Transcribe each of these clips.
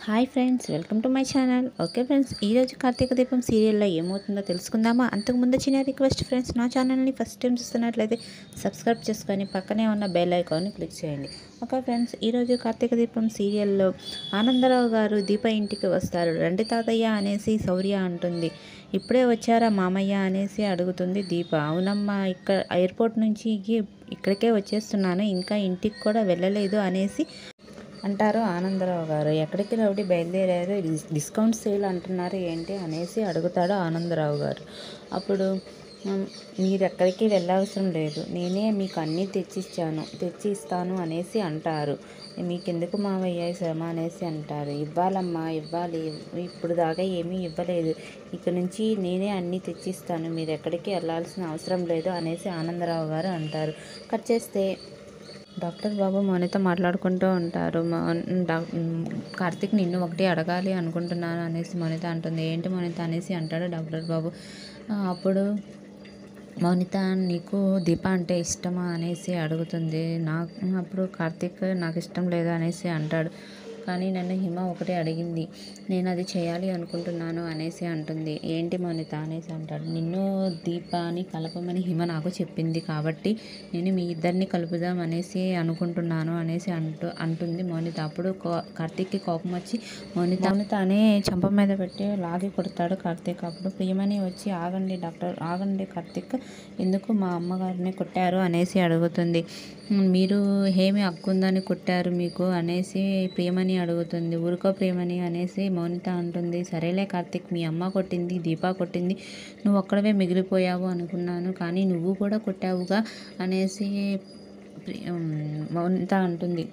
Hi friends, welcome to my channel. Okay friends, ఈరోజు కార్తీక దీపం సీరియల్లో ఏమవుతుందో తెలుసుకుందామా? అంతకుముందు చిన్న రిక్వెస్ట్ ఫ్రెండ్స్, నా ఛానల్ని ఫస్ట్ టైం చూస్తున్నట్లయితే సబ్స్క్రైబ్ చేసుకొని పక్కనే ఉన్న బెల్ ఐకాన్ని క్లిక్ చేయండి. ఓకే ఫ్రెండ్స్, ఈరోజు కార్తీక దీపం సీరియల్లో ఆనందరావు గారు దీప ఇంటికి వస్తారు. రండి తాతయ్య అనేసి శౌర్య అంటుంది. ఇప్పుడే వచ్చారా మామయ్య అనేసి అడుగుతుంది దీప. అవునమ్మా, ఇక్కడ ఎయిర్పోర్ట్ నుంచి ఇక్కడికే వచ్చేస్తున్నాను, ఇంకా ఇంటికి కూడా వెళ్ళలేదు అనేసి అంటారు ఆనందరావు గారు. ఎక్కడికి రౌడీ బయలుదేరారు, డిస్కౌంట్ సేల్ అంటున్నారు ఏంటి అనేసి అడుగుతాడు ఆనందరావు గారు. అప్పుడు మీరు ఎక్కడికి వెళ్ళవసరం లేదు, నేనే మీకు అన్నీ తెచ్చి ఇస్తాను అనేసి అంటారు. మీకెందుకు మావయ్య శ్రమ అనేసి అంటారు. ఇవ్వాలమ్మా, ఇవ్వాలి, ఇప్పుడు దాకా ఏమీ ఇవ్వలేదు, ఇక నుంచి నేనే అన్నీ తెచ్చిస్తాను, మీరు ఎక్కడికి వెళ్ళాల్సిన అవసరం లేదు అనేసి ఆనందరావు గారు అంటారు. కట్ చేస్తే డాక్టర్ బాబు మౌనితో మాట్లాడుకుంటూ ఉంటారు. కార్తీక్ నిన్ను ఒకటి అడగాలి అనుకుంటున్నాను అనేసి మౌనిత అంటుంది. ఏంటి మౌనిత అనేసి అంటాడు డాక్టర్ బాబు. అప్పుడు మౌనిత, నీకు దీప అంటే ఇష్టమా అనేసి అడుగుతుంది. అప్పుడు కార్తీక్ నాకు ఇష్టం లేదు అనేసి అంటాడు. కానీ నన్ను హిమ ఒకటే అడిగింది, నేను అది చేయాలి అనుకుంటున్నాను అనేసి అంటుంది. ఏంటి మౌనిత అనేసి అంటాడు. నిన్ను దీపాని కలపమని హిమ నాకు చెప్పింది, కాబట్టి నేను మీ ఇద్దరిని కలుపుదాం అనేసి అనుకుంటున్నాను అనేసి అంటుంది మౌనిత. అప్పుడు కార్తీక్కి కోపం వచ్చి మౌనిత అని చెంప మీద పెట్టి లాగి కొడతాడు కార్తీక్. అప్పుడు ప్రియమణి వచ్చి, ఆగండి డాక్టర్, ఆగండి కార్తీక్, ఎందుకు మా అమ్మగారిని కొట్టారు అనేసి అడుగుతుంది. మీరు ఏమి హక్కుందని కొట్టారు మీకు అనేసి ప్రియమణి అడుగుతుంది. ఊరుకో ప్రియమణి అనేసి మౌనిత అంటుంది. సరేలే కార్తీక్, మీ అమ్మ కొట్టింది, దీప కొట్టింది, నువ్వు ఒక్కడవే మిగిలిపోయావు అనుకున్నాను, కానీ నువ్వు కూడా కొట్టావుగా అనేసి మౌనిత అంటుంది.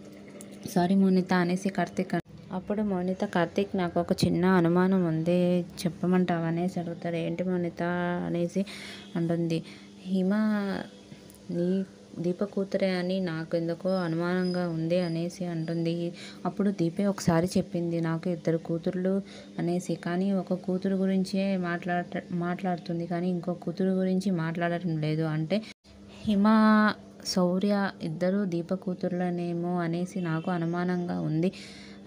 సారీ మౌనిత అనేసి కార్తీక్. అప్పుడు మౌనిత, కార్తీక్ నాకు ఒక చిన్న అనుమానం ఉంది, చెప్పమంటావా అనేసి అడుగుతాడు. ఏంటి మౌనిత అనేసి అంటుంది. హిమ నీ దీప కూతురే అని నాకు ఎందుకో అనుమానంగా ఉంది అనేసి అంటుంది. అప్పుడు దీపే ఒకసారి చెప్పింది నాకు ఇద్దరు కూతుర్లు అనేసి, కానీ ఒక కూతురు గురించే మాట్లాడుతుంది, కానీ ఇంకో కూతురు గురించి మాట్లాడటం లేదు. అంటే హిమ శౌర్య ఇద్దరు దీప కూతుర్లనేమో అనేసి నాకు అనుమానంగా ఉంది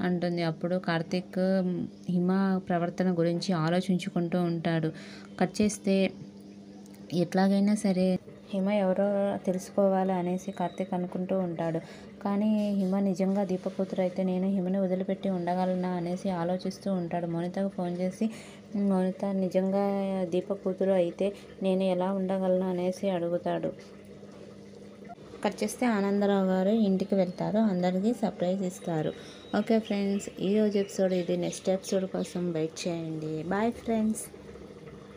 అంటుంది. అప్పుడు కార్తీక్ హిమ ప్రవర్తన గురించి ఆలోచించుకుంటూ ఉంటాడు. కట్ చేస్తే ఎట్లాగైనా సరే హిమ ఎవరో తెలుసుకోవాలి అనేసి కార్తీక్ అనుకుంటూ ఉంటాడు. కానీ హిమ నిజంగా దీప కూతురు అయితే నేను హిమని వదిలిపెట్టి ఉండగలనా అనేసి ఆలోచిస్తూ ఉంటాడు. మౌనితకు ఫోన్ చేసి, మౌనిత నిజంగా దీప కూతురు అయితే నేను ఎలా ఉండగలను అనేసి అడుగుతాడు. కట్ చేస్తే ఆనందరావు గారు ఇంటికి వెళ్తారు, అందరికీ సర్ప్రైజ్ ఇస్తారు. ఓకే ఫ్రెండ్స్, ఈరోజు ఎపిసోడ్ ఇది. నెక్స్ట్ ఎపిసోడ్ కోసం వెయిట్ చేయండి. Bye friends.